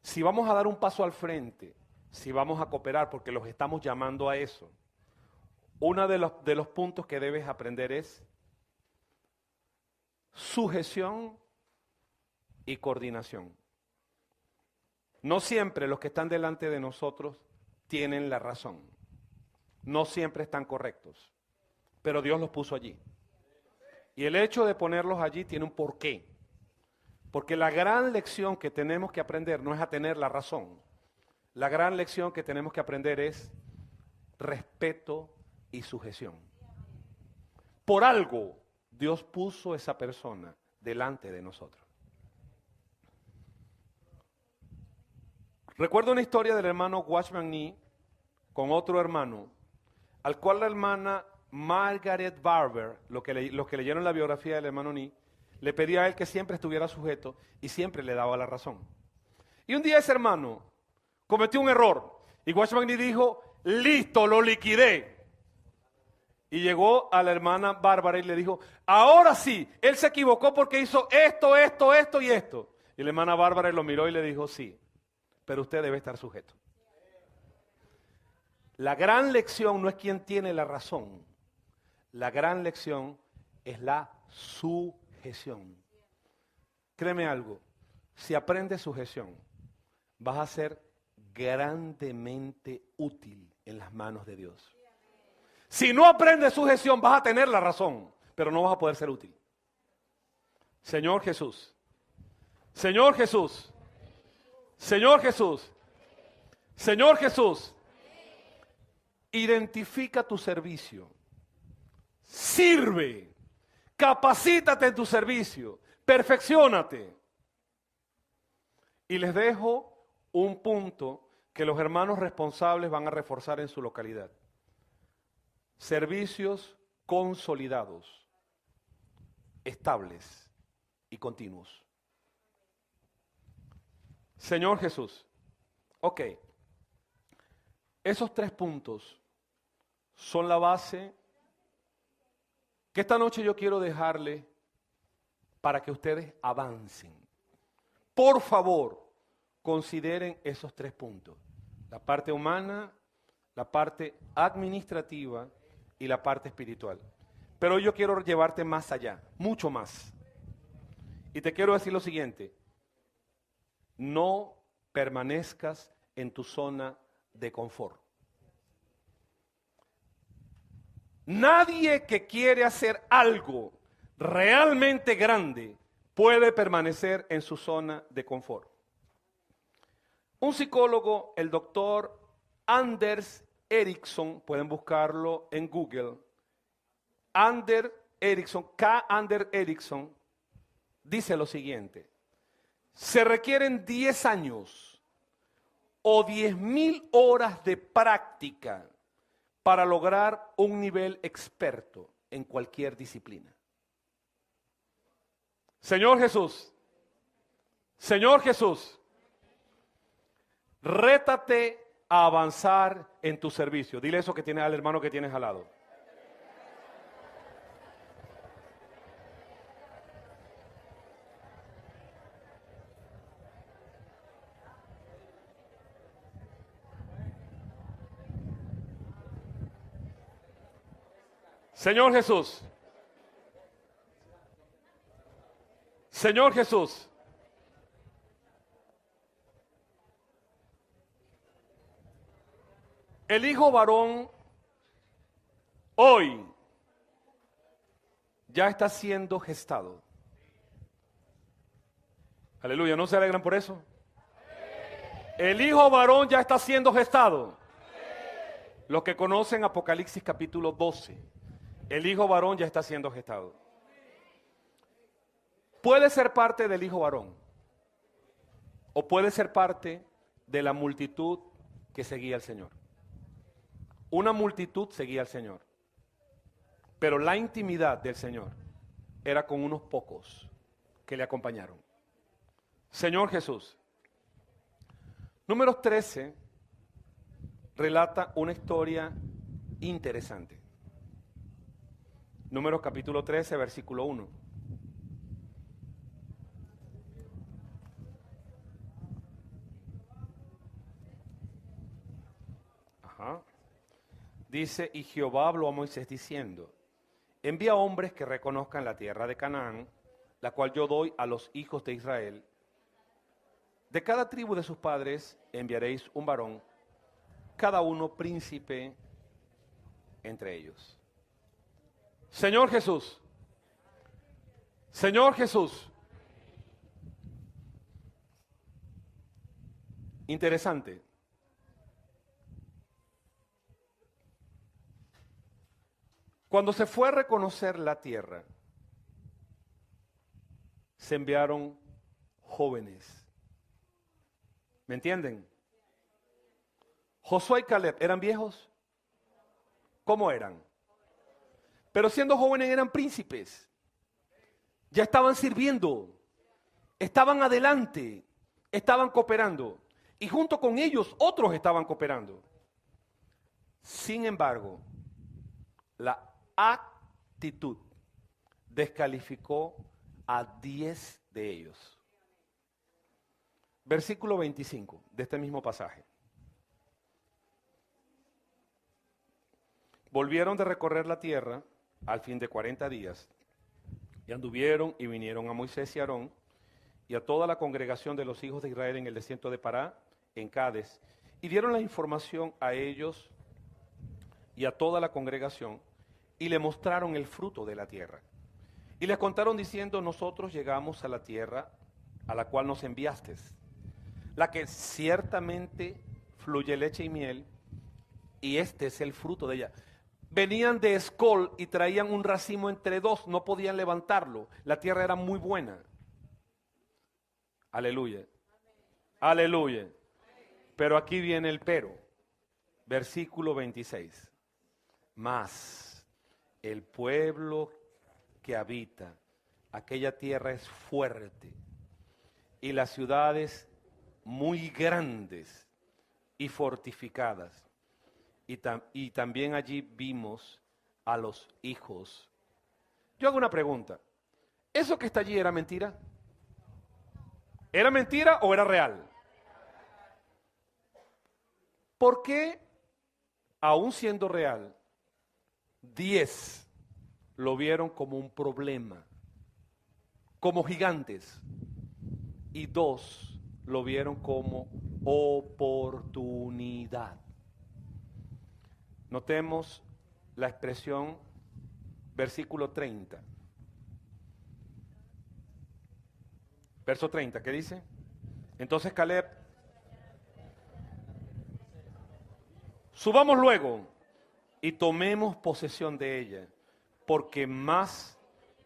Si vamos a dar un paso al frente, si vamos a cooperar, porque los estamos llamando a eso, uno de los puntos que debes aprender es sujeción y coordinación. No siempre los que están delante de nosotros tienen la razón. No siempre están correctos, pero Dios los puso allí. Y el hecho de ponerlos allí tiene un porqué. Porque la gran lección que tenemos que aprender no es a tener la razón. La gran lección que tenemos que aprender es respeto y sujeción. Por algo Dios puso esa persona delante de nosotros. Recuerdo una historia del hermano Watchman Nee con otro hermano, al cual la hermana Margaret Barber, los que leyeron la biografía del hermano Nee, le pedía a él que siempre estuviera sujeto y siempre le daba la razón. Y un día ese hermano cometió un error y Watchman Nee dijo, listo, lo liquidé. Y llegó a la hermana Bárbara y le dijo, ahora sí, él se equivocó porque hizo esto y esto. Y la hermana Bárbara lo miró y le dijo, sí, pero usted debe estar sujeto. La gran lección no es quién tiene la razón. La gran lección es la sujeción. Créeme algo, si aprendes sujeción, vas a ser grandemente útil en las manos de Dios. Si no aprendes sujeción, vas a tener la razón, pero no vas a poder ser útil. Señor Jesús, Señor Jesús, Señor Jesús, Señor Jesús, Identifica tu servicio. Sirve. Capacítate en tu servicio. Perfecciónate. Y les dejo un punto que los hermanos responsables van a reforzar en su localidad. Servicios consolidados, estables y continuos. Señor Jesús, ok, esos 3 puntos son la base que esta noche yo quiero dejarle para que ustedes avancen. Por favor, consideren esos 3 puntos. La parte humana, la parte administrativa y la parte espiritual. Pero yo quiero llevarte más allá, mucho más. Y te quiero decir lo siguiente. No permanezcas en tu zona de confort. Nadie que quiere hacer algo realmente grande puede permanecer en su zona de confort. Un psicólogo, el doctor Anders Ericsson, pueden buscarlo en Google, Anders Ericsson, dice lo siguiente: se requieren 10 años o 10.000 horas de práctica para lograr un nivel experto en cualquier disciplina. Señor Jesús, rétate a avanzar en tu servicio. Dile eso que tienes al hermano que tienes al lado. Señor Jesús, el hijo varón hoy ya está siendo gestado. Aleluya, ¿no se alegran por eso? El hijo varón ya está siendo gestado. Los que conocen Apocalipsis capítulo 12, el hijo varón ya está siendo gestado. Puede ser parte del hijo varón o puede ser parte de la multitud que seguía al Señor. Una multitud seguía al Señor, pero la intimidad del Señor era con unos pocos que le acompañaron. Señor Jesús. Número 13 relata una historia interesante. Números capítulo 13, versículo 1. Dice, y Jehová habló a Moisés diciendo, envía hombres que reconozcan la tierra de Canaán, la cual yo doy a los hijos de Israel. De cada tribu de sus padres enviaréis un varón, cada uno príncipe entre ellos. Señor Jesús, interesante. Cuando se fue a reconocer la tierra, se enviaron jóvenes. ¿Me entienden? Josué y Caleb, ¿eran viejos? ¿Cómo eran? Pero siendo jóvenes eran príncipes. Ya estaban sirviendo, estaban adelante, estaban cooperando. Y junto con ellos otros estaban cooperando. Sin embargo, la actitud descalificó a 10 de ellos. Versículo 25 de este mismo pasaje. Volvieron de recorrer la tierra al fin de 40 días y anduvieron y vinieron a Moisés y a Aarón y a toda la congregación de los hijos de Israel en el desierto de Pará, en Cades, y dieron la información a ellos y a toda la congregación y le mostraron el fruto de la tierra. Y les contaron diciendo, nosotros llegamos a la tierra a la cual nos enviaste, la que ciertamente fluye leche y miel, y este es el fruto de ella. Venían de Escol y traían un racimo entre dos, no podían levantarlo. La tierra era muy buena. Aleluya. Aleluya. Pero aquí viene el pero. Versículo 26. Mas el pueblo que habita aquella tierra es fuerte y las ciudades muy grandes y fortificadas. Y también allí vimos a los hijos. Yo hago una pregunta. ¿Eso que está allí era mentira? ¿Era mentira o era real? ¿Por qué, aún siendo real, 10 lo vieron como un problema, como gigantes, y 2 lo vieron como oportunidad? Notemos la expresión versículo 30. Verso 30, ¿qué dice? Entonces Caleb, subamos luego y tomemos posesión de ella, porque más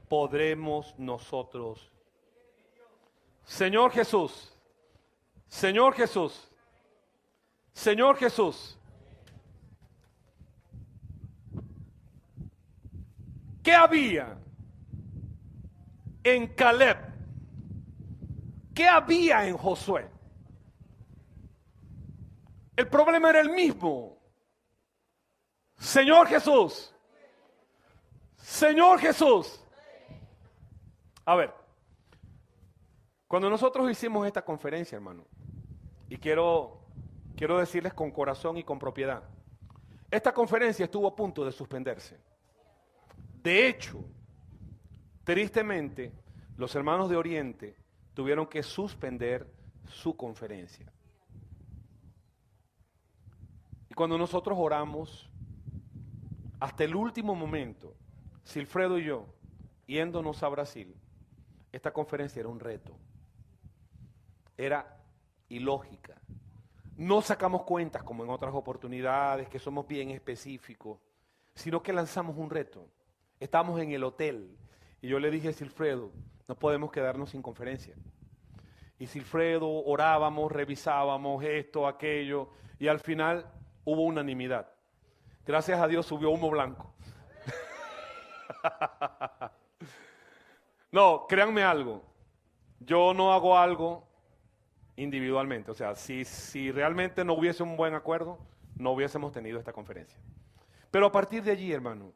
podremos nosotros. Señor Jesús, Señor Jesús, Señor Jesús. ¿Qué había en Caleb? ¿Qué había en Josué? El problema era el mismo. Señor Jesús. Señor Jesús. A ver, cuando nosotros hicimos esta conferencia, hermano, y quiero decirles con corazón y con propiedad, esta conferencia estuvo a punto de suspenderse. De hecho, tristemente, los hermanos de Oriente tuvieron que suspender su conferencia. Y cuando nosotros oramos, hasta el último momento, Silfredo y yo, yéndonos a Brasil, esta conferencia era un reto. Era ilógica. No sacamos cuentas como en otras oportunidades, que somos bien específicos, sino que lanzamos un reto. Estábamos en el hotel y yo le dije a Silfredo, no podemos quedarnos sin conferencia. Y Silfredo, orábamos, revisábamos esto, aquello, y al final hubo unanimidad. Gracias a Dios subió humo blanco. No, créanme algo, yo no hago algo individualmente. O sea, si realmente no hubiese un buen acuerdo, no hubiésemos tenido esta conferencia. Pero a partir de allí, hermano,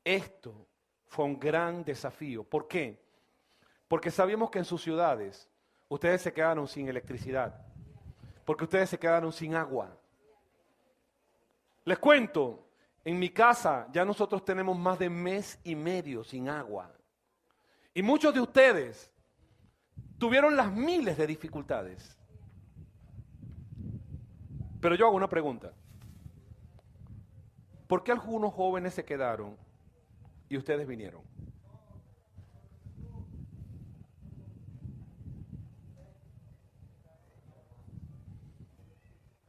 esto fue un gran desafío. ¿Por qué? Porque sabíamos que en sus ciudades ustedes se quedaron sin electricidad, porque ustedes se quedaron sin agua. Les cuento, en mi casa ya nosotros tenemos más de mes y medio sin agua. Y muchos de ustedes tuvieron las miles de dificultades. Pero yo hago una pregunta. ¿Por qué algunos jóvenes se quedaron y ustedes vinieron?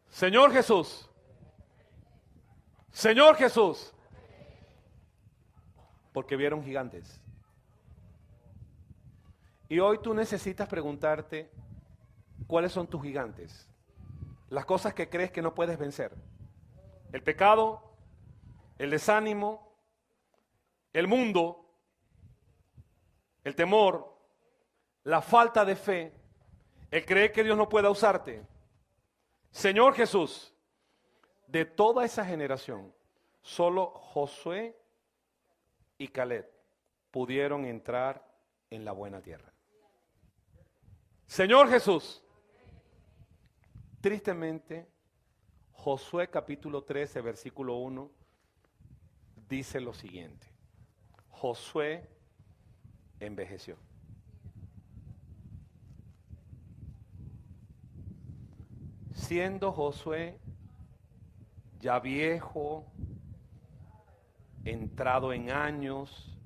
Señor Jesús, Señor Jesús, porque vieron gigantes. Y hoy tú necesitas preguntarte, ¿cuáles son tus gigantes? Las cosas que crees que no puedes vencer. El pecado, el desánimo, el mundo, el temor, la falta de fe, el creer que Dios no pueda usarte. Señor Jesús, de toda esa generación, solo Josué y Caleb pudieron entrar en la buena tierra. Señor Jesús, tristemente, Josué capítulo 13, versículo 1, dice lo siguiente. Josué envejeció. Siendo Josué ya viejo, entrado en años,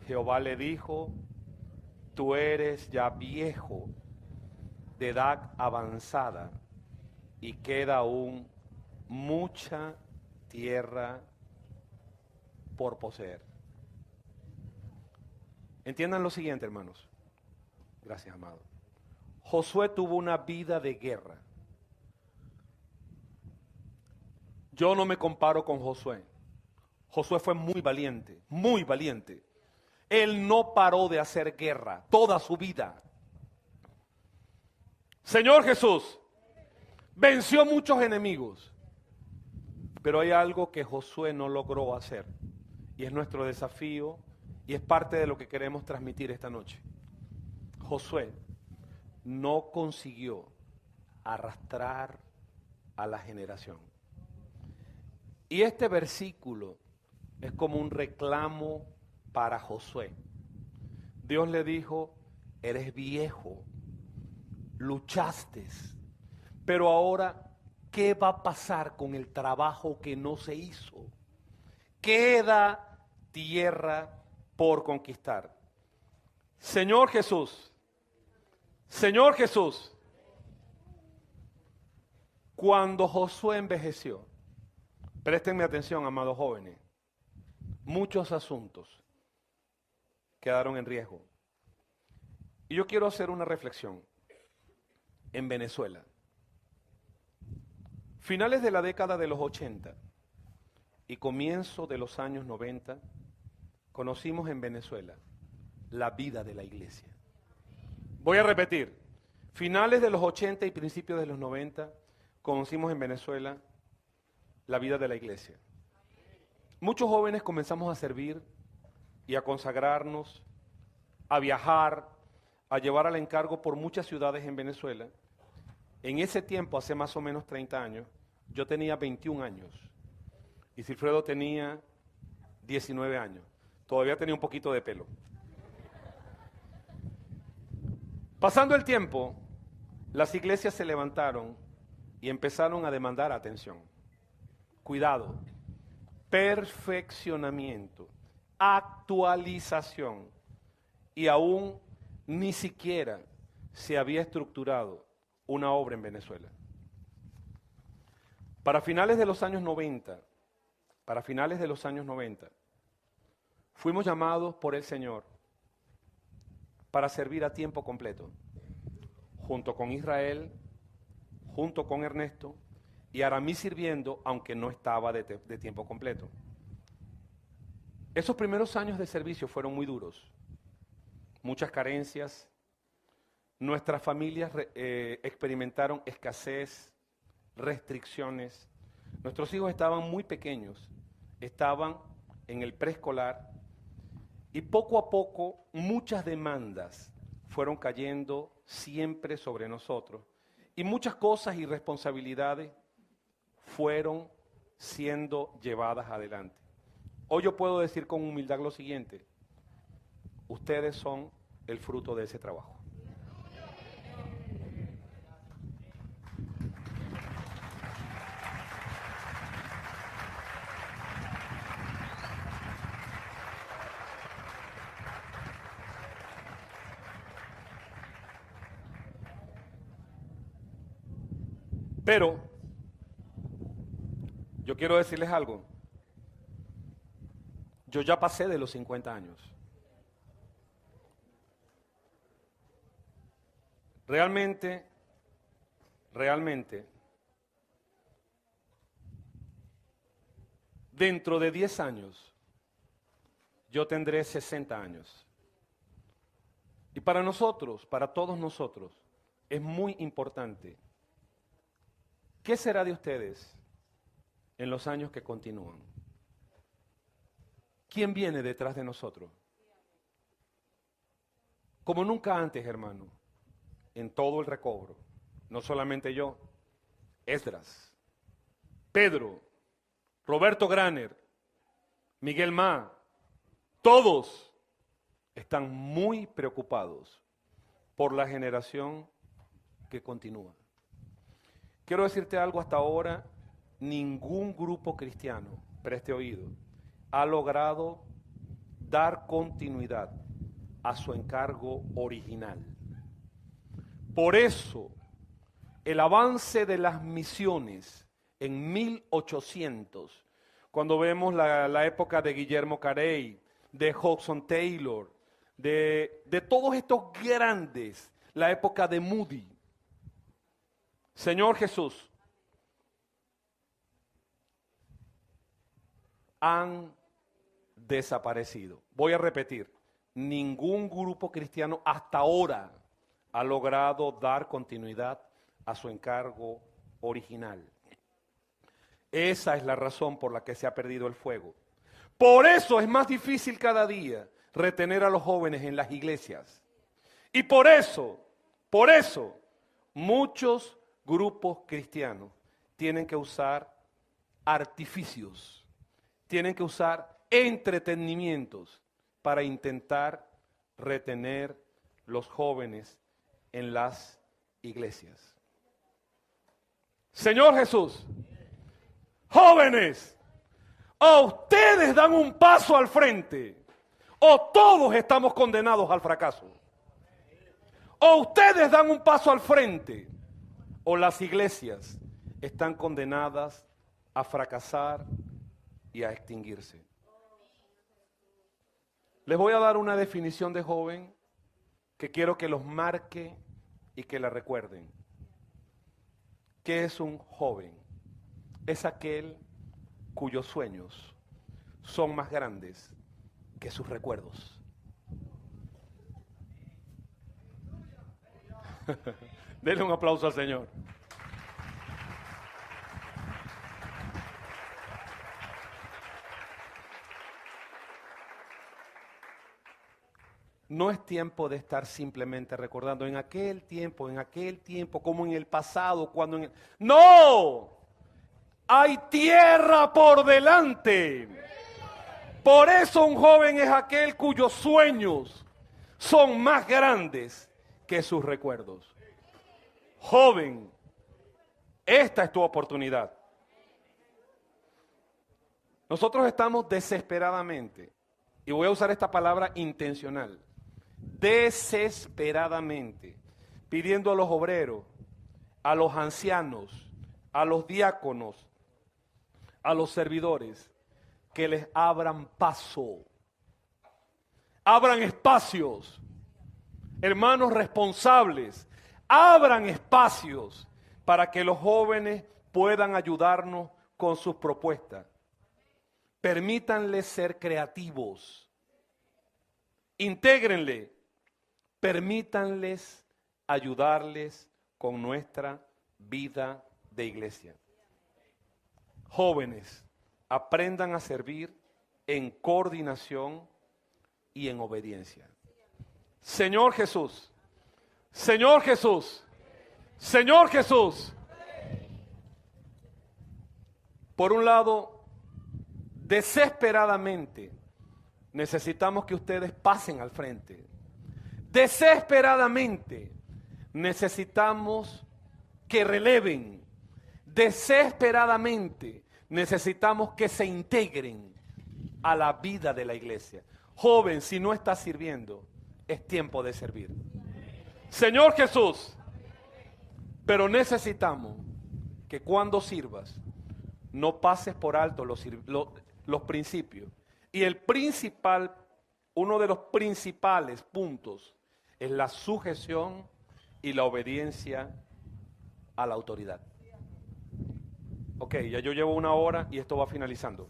Jehová le dijo, tú eres ya viejo, de edad avanzada, y queda aún mucha tierra por poseer. Entiendan lo siguiente, hermanos. Gracias, amado. Josué tuvo una vida de guerra. Yo no me comparo con Josué. Josué fue muy valiente, muy valiente. Él no paró de hacer guerra toda su vida. Señor Jesús venció muchos enemigos, pero hay algo que Josué no logró hacer, y es nuestro desafío, y es parte de lo que queremos transmitir esta noche. Josué no consiguió arrastrar a la generación. Y este versículo es como un reclamo para Josué. Dios le dijo, eres viejo, luchaste, pero ahora, ¿qué va a pasar con el trabajo que no se hizo? Queda tierra por conquistar. Señor Jesús, cuando Josué envejeció, préstenme atención, amados jóvenes, muchos asuntos quedaron en riesgo. Y yo quiero hacer una reflexión. En Venezuela, finales de la década de los 80 y comienzo de los años 90, conocimos en Venezuela la vida de la iglesia. Voy a repetir, finales de los 80 y principios de los 90, conocimos en Venezuela la vida de la iglesia. Muchos jóvenes comenzamos a servir y a consagrarnos, a viajar, a llevar al encargo por muchas ciudades en Venezuela. En ese tiempo, hace más o menos 30 años, yo tenía 21 años y Silfredo tenía 19 años. Todavía tenía un poquito de pelo. Pasando el tiempo, las iglesias se levantaron y empezaron a demandar atención, cuidado, perfeccionamiento, actualización, y aún ni siquiera se había estructurado una obra en Venezuela. Para finales de los años 90, fuimos llamados por el Señor para servir a tiempo completo, junto con Israel, junto con Ernesto, y Aramí sirviendo, aunque no estaba de tiempo completo. Esos primeros años de servicio fueron muy duros, muchas carencias. Nuestras familias experimentaron escasez, restricciones. Nuestros hijos estaban muy pequeños, estaban en el preescolar y poco a poco muchas demandas fueron cayendo siempre sobre nosotros y muchas cosas y responsabilidades fueron siendo llevadas adelante. Hoy yo puedo decir con humildad lo siguiente: ustedes son el fruto de ese trabajo. Pero yo quiero decirles algo. Yo ya pasé de los 50 años. Realmente, dentro de 10 años, yo tendré 60 años. Y para nosotros, para todos nosotros, es muy importante. ¿Qué será de ustedes en los años que continúan? ¿Quién viene detrás de nosotros? Como nunca antes, hermano, en todo el recobro, no solamente yo, Esdras, Pedro, Roberto Graner, Miguel Ma, todos están muy preocupados por la generación que continúa. Quiero decirte algo, hasta ahora ningún grupo cristiano, preste oído, ha logrado dar continuidad a su encargo original. Por eso, el avance de las misiones en 1800, cuando vemos la época de Guillermo Carey, de Hudson Taylor, de todos estos grandes, la época de Moody. Señor Jesús, han desaparecido. Voy a repetir, ningún grupo cristiano hasta ahora ha logrado dar continuidad a su encargo original. Esa es la razón por la que se ha perdido el fuego. Por eso es más difícil cada día retener a los jóvenes en las iglesias. Y por eso, muchos grupos cristianos tienen que usar artificios, tienen que usar entretenimientos para intentar retener los jóvenes en las iglesias. Señor Jesús, jóvenes, o ustedes dan un paso al frente, o todos estamos condenados al fracaso. O ustedes dan un paso al frente, o las iglesias están condenadas a fracasar y a extinguirse. Les voy a dar una definición de joven que quiero que los marque y que la recuerden. ¿Qué es un joven? Es aquel cuyos sueños son más grandes que sus recuerdos. Denle un aplauso al Señor. No es tiempo de estar simplemente recordando en aquel tiempo, como en el pasado, cuando en el... ¡No! Hay tierra por delante. Por eso un joven es aquel cuyos sueños son más grandes que sus recuerdos. Joven, esta es tu oportunidad. Nosotros estamos desesperadamente, y voy a usar esta palabra intencional, desesperadamente, pidiendo a los obreros, a los ancianos, a los diáconos, a los servidores, que les abran paso, abran espacios, hermanos responsables, abran espacios para que los jóvenes puedan ayudarnos con sus propuestas. Permítanles ser creativos, intégrenle, permítanles ayudarles con nuestra vida de iglesia. Jóvenes, aprendan a servir en coordinación y en obediencia. Señor Jesús, Señor Jesús, Señor Jesús. Por un lado, desesperadamente necesitamos que ustedes pasen al frente. Desesperadamente necesitamos que releven. Desesperadamente necesitamos que se integren a la vida de la iglesia. Joven, si no estás sirviendo, es tiempo de servir. Señor Jesús, pero necesitamos que cuando sirvas no pases por alto los principios. Y uno de los principales puntos es la sujeción y la obediencia a la autoridad. Ok, ya yo llevo 1 hora y esto va finalizando.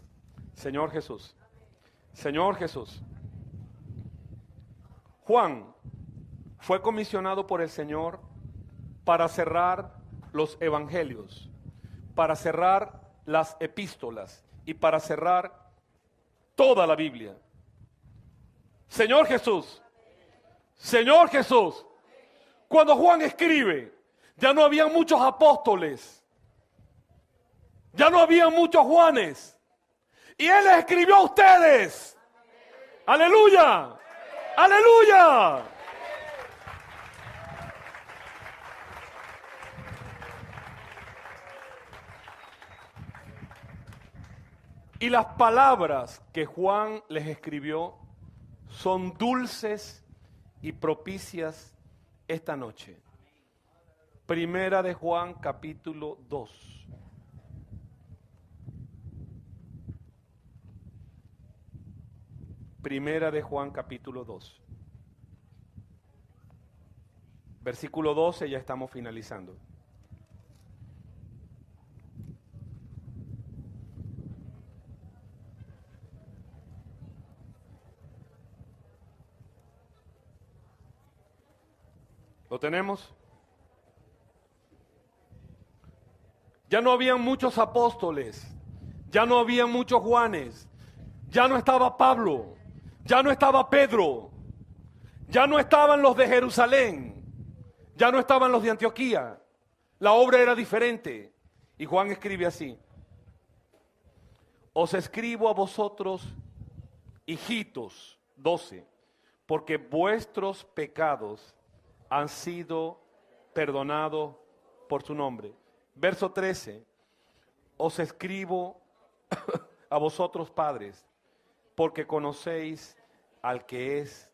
Señor Jesús, Señor Jesús. Juan fue comisionado por el Señor para cerrar los evangelios, para cerrar las epístolas y para cerrar toda la Biblia. Señor Jesús, Señor Jesús, cuando Juan escribe, ya no había muchos apóstoles, ya no había muchos Juanes, y Él les escribió a ustedes. ¡Aleluya! ¡Aleluya! Y las palabras que Juan les escribió son dulces y propicias esta noche. Primera de Juan, capítulo 2. Primera de Juan capítulo 2. Versículo 12, ya estamos finalizando. ¿Lo tenemos? Ya no habían muchos apóstoles, ya no habían muchos Juanes, ya no estaba Pablo, ya no estaba Pedro, ya no estaban los de Jerusalén, ya no estaban los de Antioquía. La obra era diferente. Y Juan escribe así: os escribo a vosotros, hijitos, 12, porque vuestros pecados han sido perdonados por su nombre. Verso 13, os escribo a vosotros padres, porque conocéis al que es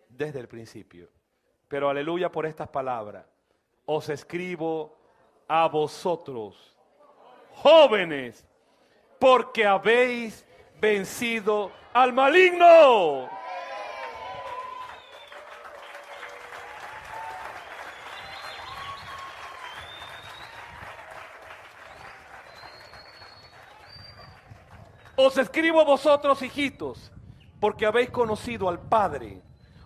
desde el principio. Pero aleluya por estas palabras. Os escribo a vosotros, jóvenes, porque habéis vencido al maligno. Os escribo a vosotros, hijitos, porque habéis conocido al Padre.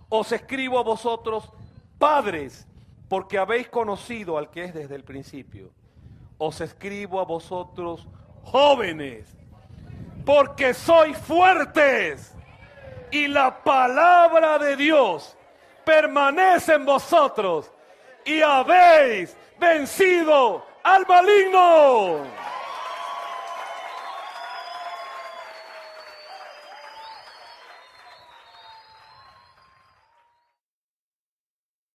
Os escribo a vosotros, padres, porque habéis conocido al que es desde el principio. Os escribo a vosotros, jóvenes, porque sois fuertes y la palabra de Dios permanece en vosotros y habéis vencido al maligno.